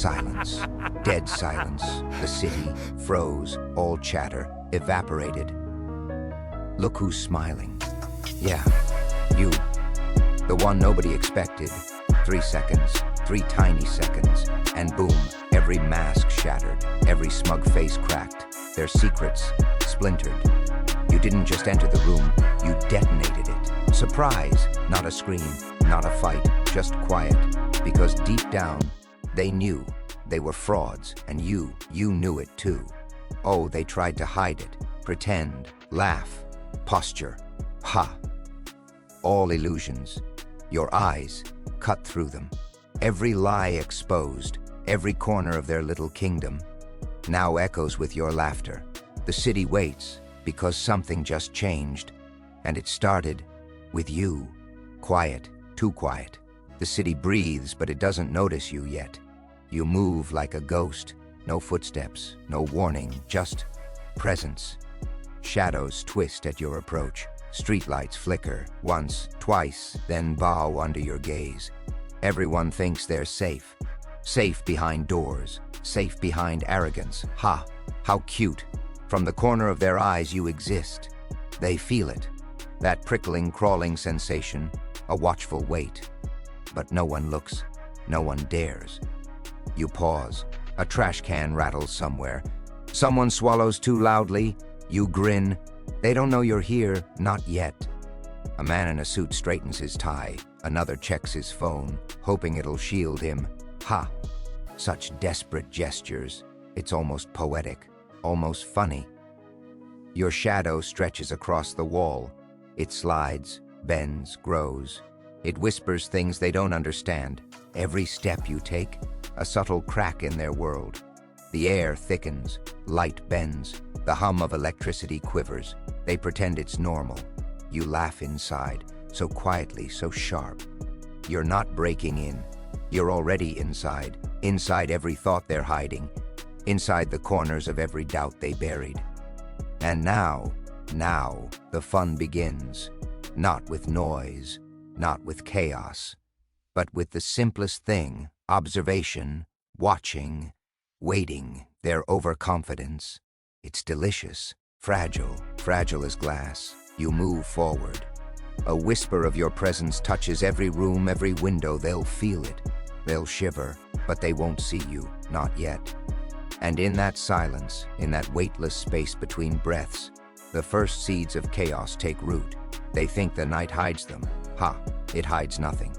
Silence. Dead silence. The city froze. All chatter evaporated. Look who's smiling. Yeah, you. The one nobody expected. 3 seconds. 3 tiny seconds. And boom, every mask shattered. Every smug face cracked. Their secrets splintered. You didn't just enter the room, you detonated it. Surprise, not a scream, not a fight, just quiet. Because deep down, they knew they were frauds, and you knew it too. Oh, they tried to hide it, pretend, laugh, posture. Ha! All illusions. Your eyes cut through them. Every lie exposed, every corner of their little kingdom now echoes with your laughter. The city waits because something just changed, and it started with you. Quiet, too quiet. The city breathes, but it doesn't notice you yet. You move like a ghost. No footsteps, no warning, just presence. Shadows twist at your approach. Streetlights flicker, once, twice, then bow under your gaze. Everyone thinks they're safe. Safe behind doors, safe behind arrogance. Ha! How cute. From the corner of their eyes you exist. They feel it. That prickling, crawling sensation, a watchful wait. But no one looks, no one dares. You pause. A trash can rattles somewhere. Someone swallows too loudly. You grin. They don't know you're here, not yet. A man in a suit straightens his tie. Another checks his phone, hoping it'll shield him. Ha! Such desperate gestures. It's almost poetic, almost funny. Your shadow stretches across the wall. It slides, bends, grows. It whispers things they don't understand. Every step you take, a subtle crack in their world. The air thickens, light bends, the hum of electricity quivers. They pretend it's normal. You laugh inside, so quietly, so sharp. You're not breaking in. You're already inside. Inside every thought they're hiding. Inside the corners of every doubt they buried. And now, the fun begins. Not with noise, not with chaos, but with the simplest thing, observation, watching, waiting, their overconfidence. It's delicious, fragile as glass. You move forward. A whisper of your presence touches every room, every window. They'll feel it. They'll shiver, but they won't see you, not yet. And in that silence, in that weightless space between breaths, the first seeds of chaos take root. They think the night hides them. Ha! It hides nothing.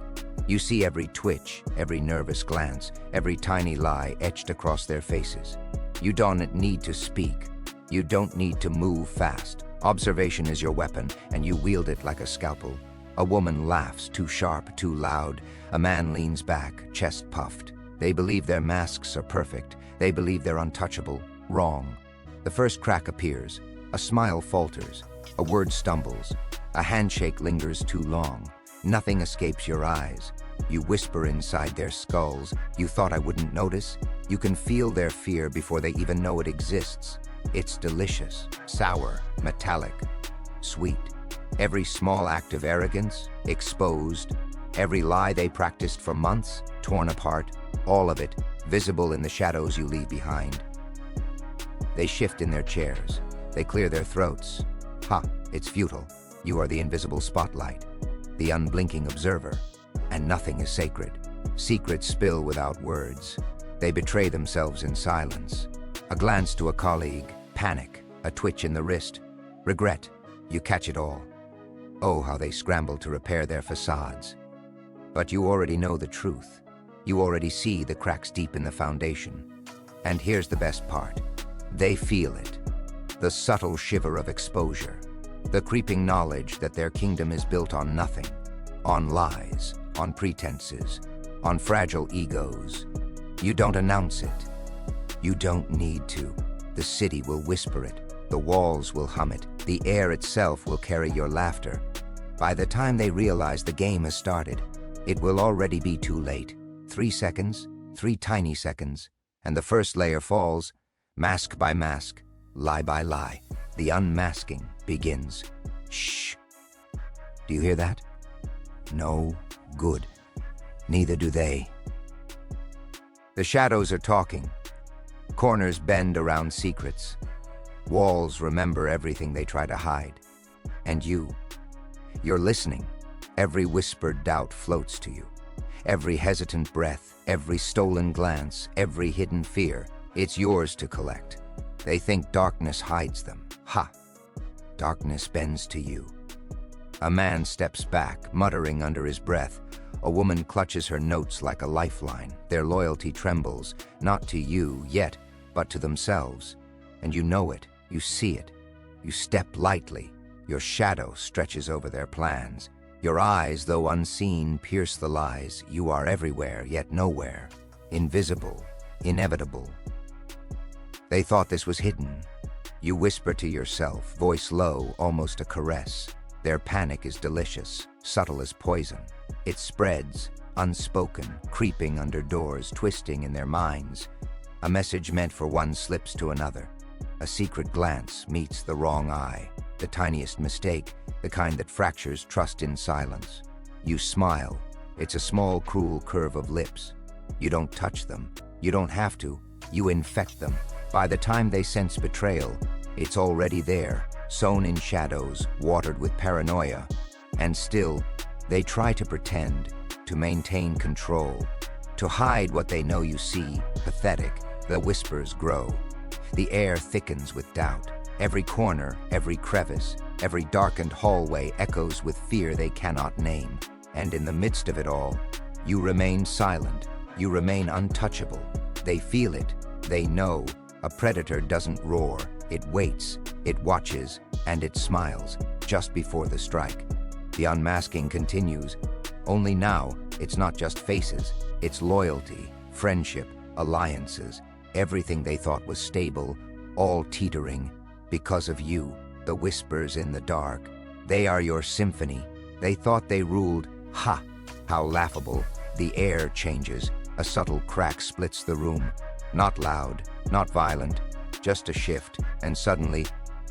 You see every twitch, every nervous glance, every tiny lie etched across their faces. You don't need to speak. You don't need to move fast. Observation is your weapon, and you wield it like a scalpel. A woman laughs, too sharp, too loud. A man leans back, chest puffed. They believe their masks are perfect. They believe they're untouchable. Wrong. The first crack appears. A smile falters. A word stumbles. A handshake lingers too long. Nothing escapes your eyes. You whisper inside their skulls. You thought I wouldn't notice? You can feel their fear before they even know it exists. It's delicious, sour, metallic, sweet. Every small act of arrogance, exposed. Every lie they practiced for months, torn apart. All of it, visible in the shadows you leave behind. They shift in their chairs. They clear their throats. Ha, it's futile. You are the invisible spotlight, the unblinking observer. And nothing is sacred. Secrets spill without words. They betray themselves in silence. A glance to a colleague, panic, a twitch in the wrist, regret. You catch it all. Oh, how they scramble to repair their facades. But you already know the truth. You already see the cracks deep in the foundation. And here's the best part. They feel it. The subtle shiver of exposure. The creeping knowledge that their kingdom is built on nothing. On lies, on pretenses, on fragile egos. You don't announce it. You don't need to. The city will whisper it. The walls will hum it. The air itself will carry your laughter. By the time they realize the game has started, it will already be too late. 3 seconds, 3 tiny seconds, and the first layer falls, mask by mask, lie by lie. The unmasking begins. Shh. Do you hear that? No good. Neither do they. The shadows are talking. Corners bend around secrets. Walls remember everything they try to hide. And you're listening. Every whispered doubt floats to you. Every hesitant breath, every stolen glance, every hidden fear, it's yours to collect. They think darkness hides them. Ha! Darkness bends to you. A man steps back, muttering under his breath. A woman clutches her notes like a lifeline. Their loyalty trembles, not to you yet, but to themselves. And you know it, you see it. You step lightly. Your shadow stretches over their plans. Your eyes, though unseen, pierce the lies. You are everywhere, yet nowhere. Invisible, inevitable. They thought this was hidden. You whisper to yourself, voice low, almost a caress. Their panic is delicious, subtle as poison. It spreads, unspoken, creeping under doors, twisting in their minds. A message meant for one slips to another. A secret glance meets the wrong eye. The tiniest mistake, the kind that fractures trust in silence. You smile. It's a small, cruel curve of lips. You don't touch them. You don't have to. You infect them. By the time they sense betrayal, it's already there, sown in shadows, watered with paranoia. And still, they try to pretend, to maintain control, to hide what they know you see. Pathetic, the whispers grow. The air thickens with doubt. Every corner, every crevice, every darkened hallway echoes with fear they cannot name. And in the midst of it all, you remain silent. You remain untouchable. They feel it. They know. A predator doesn't roar. It waits, it watches, and it smiles just before the strike. The unmasking continues. Only now, it's not just faces. It's loyalty, friendship, alliances. Everything they thought was stable, all teetering. Because of you, the whispers in the dark. They are your symphony. They thought they ruled. Ha! How laughable. The air changes. A subtle crack splits the room. Not loud, not violent, just a shift, and suddenly,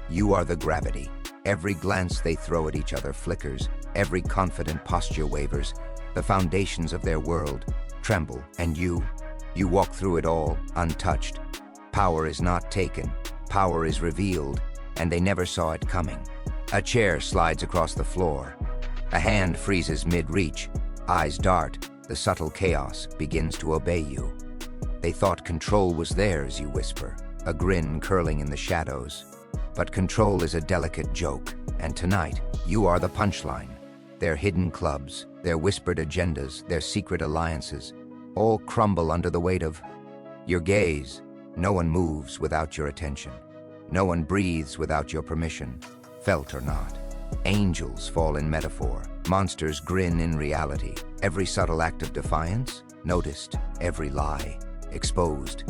you are the gravity. Every glance they throw at each other flickers. Every confident posture wavers. The foundations of their world tremble, and you walk through it all, untouched. Power is not taken. Power is revealed, and they never saw it coming. A chair slides across the floor. A hand freezes mid-reach. Eyes dart. The subtle chaos begins to obey you. They thought control was theirs, you whisper, a grin curling in the shadows. But control is a delicate joke, and tonight, you are the punchline. Their hidden clubs, their whispered agendas, their secret alliances, all crumble under the weight of your gaze. No one moves without your attention. No one breathes without your permission, felt or not. Angels fall in metaphor. Monsters grin in reality. Every subtle act of defiance, noticed. Every lie, exposed.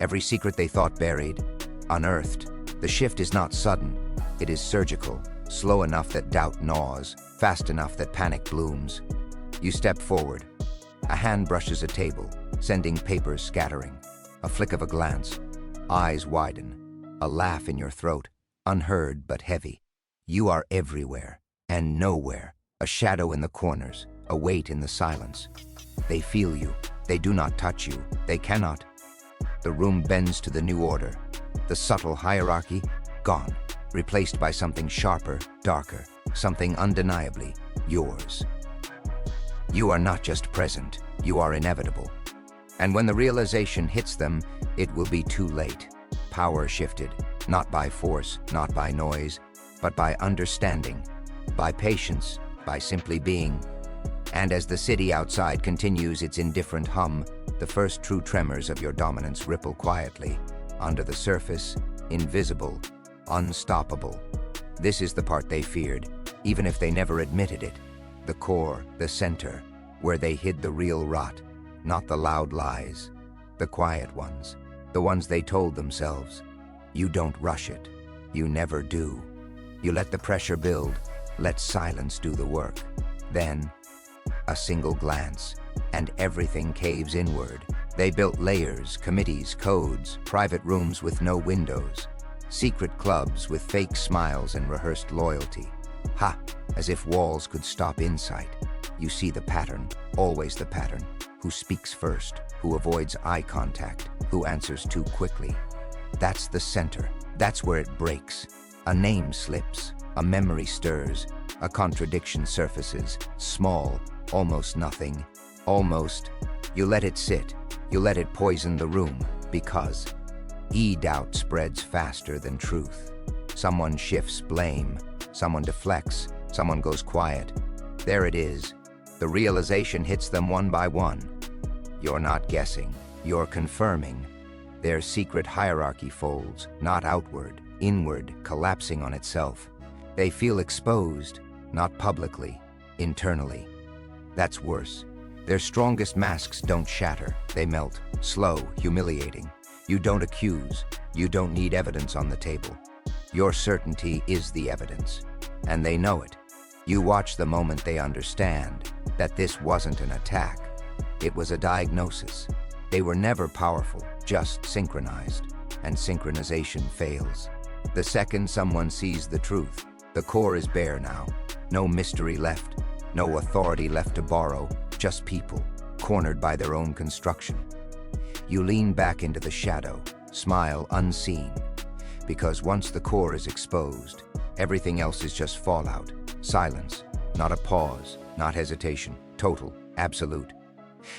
Every secret they thought buried, unearthed. The shift is not sudden. It is surgical, slow enough that doubt gnaws, fast enough that panic blooms. You step forward. A hand brushes a table, sending papers scattering. A flick of a glance. Eyes widen. A laugh in your throat, unheard but heavy. You are everywhere and nowhere. A shadow in the corners, a weight in the silence. They feel you. They do not touch you. They cannot. The room bends to the new order. The subtle hierarchy, gone, replaced by something sharper, darker, something undeniably yours. You are not just present, you are inevitable. And when the realization hits them, it will be too late. Power shifted, not by force, not by noise, but by understanding, by patience, by simply being. And as the city outside continues its indifferent hum, the first true tremors of your dominance ripple quietly. Under the surface, invisible, unstoppable. This is the part they feared, even if they never admitted it. The core, the center, where they hid the real rot, not the loud lies, the quiet ones, the ones they told themselves. You don't rush it. You never do. You let the pressure build, let silence do the work. Then, a single glance, and everything caves inward. They built layers, committees, codes, private rooms with no windows, secret clubs with fake smiles and rehearsed loyalty. Ha! As if walls could stop insight. You see the pattern, always the pattern. Who speaks first? Who avoids eye contact? Who answers too quickly? That's the center. That's where it breaks. A name slips. A memory stirs. A contradiction surfaces. Small. Almost nothing. Almost. You let it sit. You let it poison the room. Because doubt spreads faster than truth. Someone shifts blame. Someone deflects. Someone goes quiet. There it is. The realization hits them one by one. You're not guessing. You're confirming. Their secret hierarchy folds, not outward, inward, collapsing on itself. They feel exposed, not publicly, internally. That's worse. Their strongest masks don't shatter. They melt, slow, humiliating. You don't accuse. You don't need evidence on the table. Your certainty is the evidence. And they know it. You watch the moment they understand that this wasn't an attack. It was a diagnosis. They were never powerful, just synchronized. And synchronization fails. The second someone sees the truth, the core is bare now. No mystery left. No authority left to borrow. Just people, cornered by their own construction. You lean back into the shadow, smile unseen. Because once the core is exposed, everything else is just fallout. Silence, not a pause, not hesitation. Total, absolute.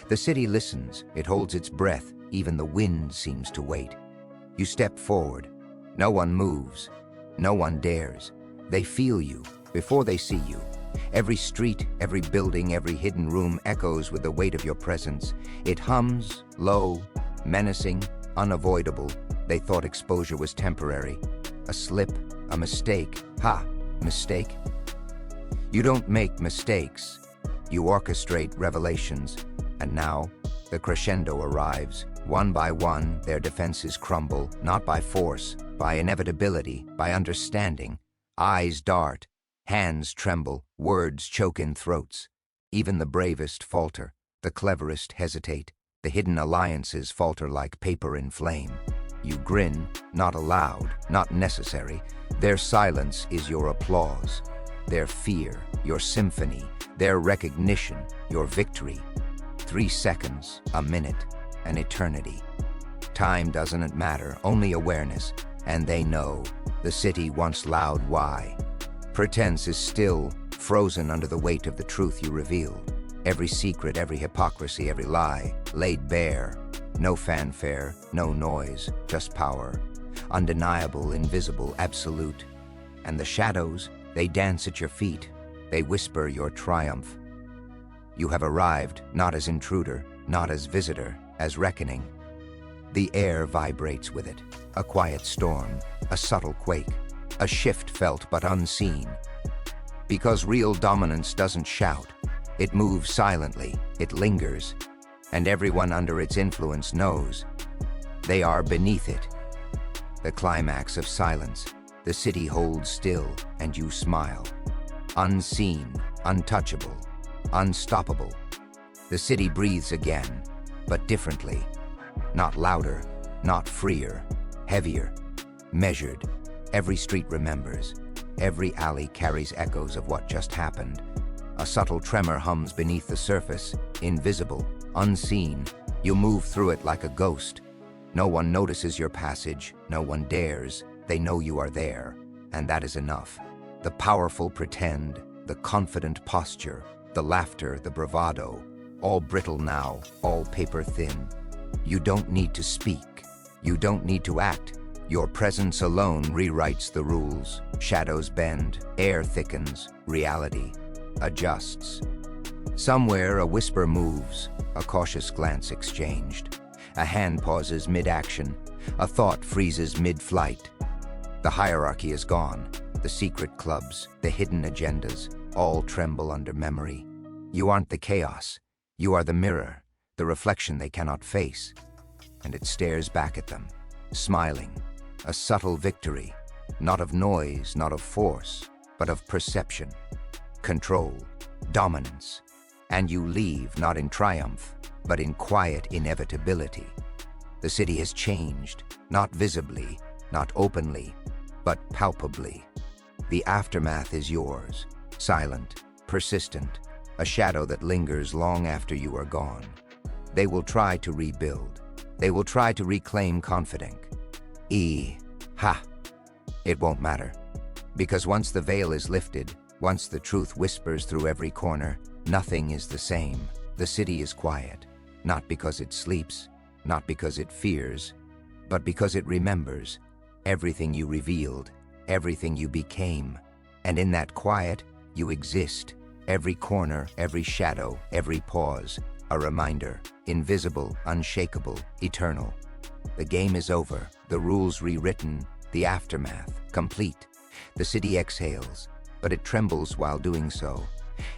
The city listens, it holds its breath, even the wind seems to wait. You step forward. No one moves. No one dares. They feel you before they see you. Every street, every building, every hidden room echoes with the weight of your presence. It hums, low, menacing, unavoidable. They thought exposure was temporary. A slip, a mistake. Ha, mistake? You don't make mistakes. You orchestrate revelations. And now, the crescendo arrives. One by one, their defenses crumble, not by force, by inevitability, by understanding. Eyes dart, hands tremble, words choke in throats. Even the bravest falter, the cleverest hesitate. The hidden alliances falter like paper in flame. You grin, not allowed, not necessary. Their silence is your applause. Their fear, your symphony. Their recognition, your victory. 3 seconds, a minute, an eternity. Time doesn't matter, only awareness. And they know. The city once loud why. Pretense is still, frozen under the weight of the truth you revealed. Every secret, every hypocrisy, every lie, laid bare. No fanfare, no noise, just power. Undeniable, invisible, absolute. And the shadows, they dance at your feet. They whisper your triumph. You have arrived, not as intruder, not as visitor, as reckoning. The air vibrates with it. A quiet storm, a subtle quake, a shift felt but unseen. Because real dominance doesn't shout. It moves silently, it lingers, and everyone under its influence knows. They are beneath it. The climax of silence. The city holds still, and you smile. Unseen, untouchable, unstoppable. The city breathes again, but differently. Not louder, not freer, heavier, measured. Every street remembers. Every alley carries echoes of what just happened. A subtle tremor hums beneath the surface, invisible, unseen. You move through it like a ghost. No one notices your passage, no one dares. They know you are there, and that is enough. The powerful pretend, the confident posture, the laughter, the bravado, all brittle now, all paper thin. You don't need to speak. You don't need to act. Your presence alone rewrites the rules. Shadows bend, air thickens, reality adjusts. Somewhere a whisper moves, a cautious glance exchanged. A hand pauses mid-action, a thought freezes mid-flight. The hierarchy is gone. The secret clubs, the hidden agendas, all tremble under memory. You aren't the chaos. You are the mirror, the reflection they cannot face. And it stares back at them, smiling. A subtle victory, not of noise, not of force, but of perception, control, dominance. And you leave not in triumph, but in quiet inevitability. The city has changed, not visibly, not openly, but palpably. The aftermath is yours, silent, persistent, a shadow that lingers long after you are gone. They will try to rebuild. They will try to reclaim confidence. Ha! It won't matter. Because once the veil is lifted, once the truth whispers through every corner, nothing is the same. The city is quiet, not because it sleeps, not because it fears, but because it remembers everything you revealed, everything you became. And in that quiet, you exist. Every corner, every shadow, every pause, a reminder, invisible, unshakable, eternal. The game is over, the rules rewritten, the aftermath, complete. The city exhales, but it trembles while doing so.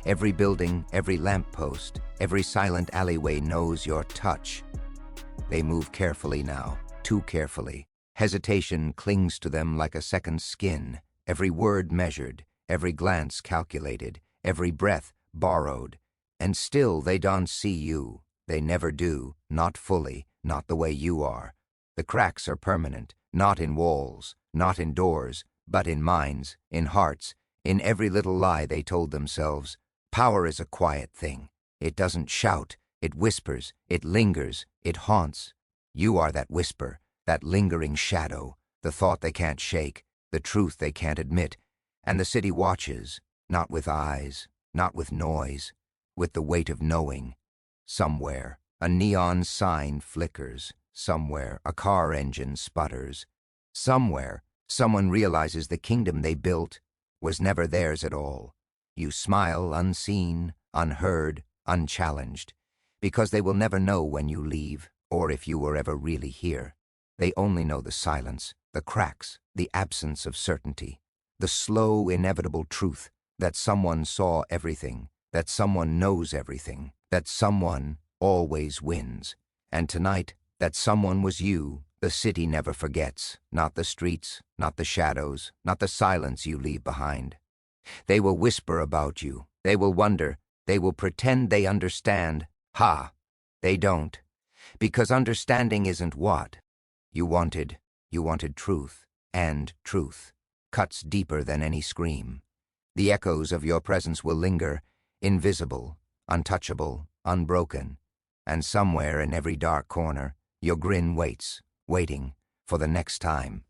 Every building, every lamppost, every silent alleyway knows your touch. They move carefully now, too carefully. Hesitation clings to them like a second skin, every word measured, every glance calculated, every breath borrowed. And still they don't see you. They never do, not fully, not the way you are. The cracks are permanent, not in walls, not in doors, but in minds, in hearts, in every little lie they told themselves. Power is a quiet thing. It doesn't shout, it whispers, it lingers, it haunts. You are that whisper, that lingering shadow, the thought they can't shake, the truth they can't admit. And the city watches, not with eyes, not with noise, with the weight of knowing. Somewhere, a neon sign flickers. Somewhere, a car engine sputters. Somewhere, someone realizes the kingdom they built was never theirs at all. You smile unseen, unheard, unchallenged, because they will never know when you leave, or if you were ever really here. They only know the silence, the cracks, the absence of certainty, the slow, inevitable truth that someone saw everything, that someone knows everything, that someone always wins. And tonight, that someone was you. The city never forgets, not the streets, not the shadows, not the silence you leave behind. They will whisper about you, they will wonder, they will pretend they understand. Ha! They don't. Because understanding isn't what you wanted. You wanted truth, and truth cuts deeper than any scream. The echoes of your presence will linger, invisible, untouchable, unbroken. And somewhere in every dark corner, your grin waits, waiting for the next time